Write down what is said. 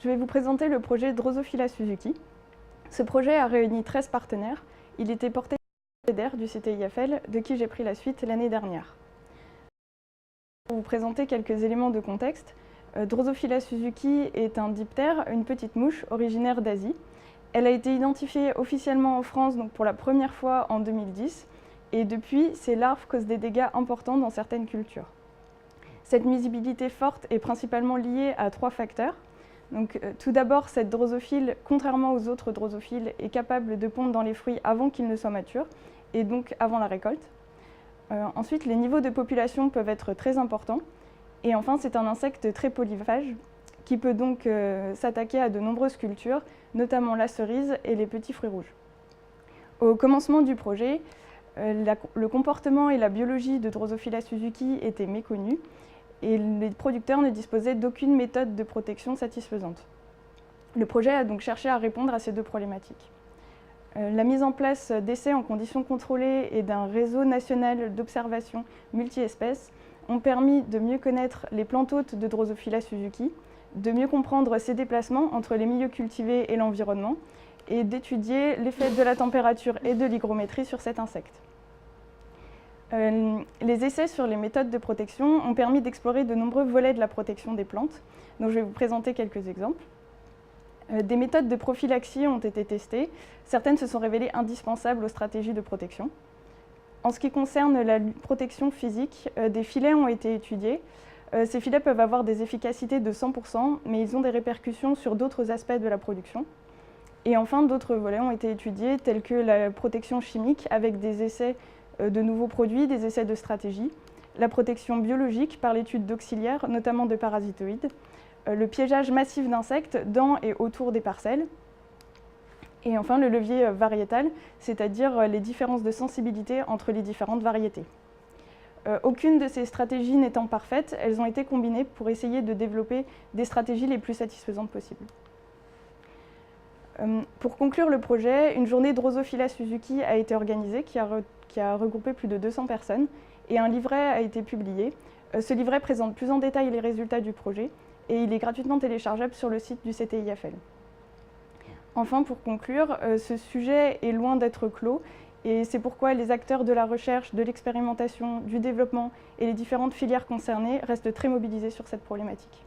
Je vais vous présenter le projet Drosophila suzuki. Ce projet a réuni 13 partenaires. Il était porté par le du CTIFL, de qui j'ai pris la suite l'année dernière. Pour vous présenter quelques éléments de contexte, Drosophila suzuki est un diptère, une petite mouche originaire d'Asie. Elle a été identifiée officiellement en France donc pour la première fois en 2010, et depuis, ces larves causent des dégâts importants dans certaines cultures. Cette nuisibilité forte est principalement liée à 3 facteurs. Donc, tout d'abord, cette drosophile, contrairement aux autres drosophiles, est capable de pondre dans les fruits avant qu'ils ne soient matures, et donc avant la récolte. Ensuite, les niveaux de population peuvent être très importants. Et enfin, c'est un insecte très polyphage, qui peut donc s'attaquer à de nombreuses cultures, notamment la cerise et les petits fruits rouges. Au commencement du projet, le comportement et la biologie de Drosophila suzuki étaient méconnus, et les producteurs ne disposaient d'aucune méthode de protection satisfaisante. Le projet a donc cherché à répondre à ces 2 problématiques. La mise en place d'essais en conditions contrôlées et d'un réseau national d'observation multi-espèces ont permis de mieux connaître les plantes hôtes de Drosophila suzuki, de mieux comprendre ses déplacements entre les milieux cultivés et l'environnement, et d'étudier l'effet de la température et de l'hygrométrie sur cet insecte. Les essais sur les méthodes de protection ont permis d'explorer de nombreux volets de la protection des plantes, dont je vais vous présenter quelques exemples. Des méthodes de prophylaxie ont été testées, certaines se sont révélées indispensables aux stratégies de protection. En ce qui concerne la protection physique, des filets ont été étudiés. Ces filets peuvent avoir des efficacités de 100%, mais ils ont des répercussions sur d'autres aspects de la production. Et enfin, d'autres volets ont été étudiés, tels que la protection chimique, avec des essais de nouveaux produits, des essais de stratégie, la protection biologique par l'étude d'auxiliaires, notamment de parasitoïdes, le piégeage massif d'insectes dans et autour des parcelles, et enfin le levier variétal, c'est-à-dire les différences de sensibilité entre les différentes variétés. Aucune de ces stratégies n'étant parfaite, elles ont été combinées pour essayer de développer des stratégies les plus satisfaisantes possibles. Pour conclure le projet, une journée Drosophila suzuki a été organisée qui a regroupé plus de 200 personnes et un livret a été publié. Ce livret présente plus en détail les résultats du projet et il est gratuitement téléchargeable sur le site du CTIFL. Enfin, pour conclure, ce sujet est loin d'être clos et c'est pourquoi les acteurs de la recherche, de l'expérimentation, du développement et les différentes filières concernées restent très mobilisés sur cette problématique.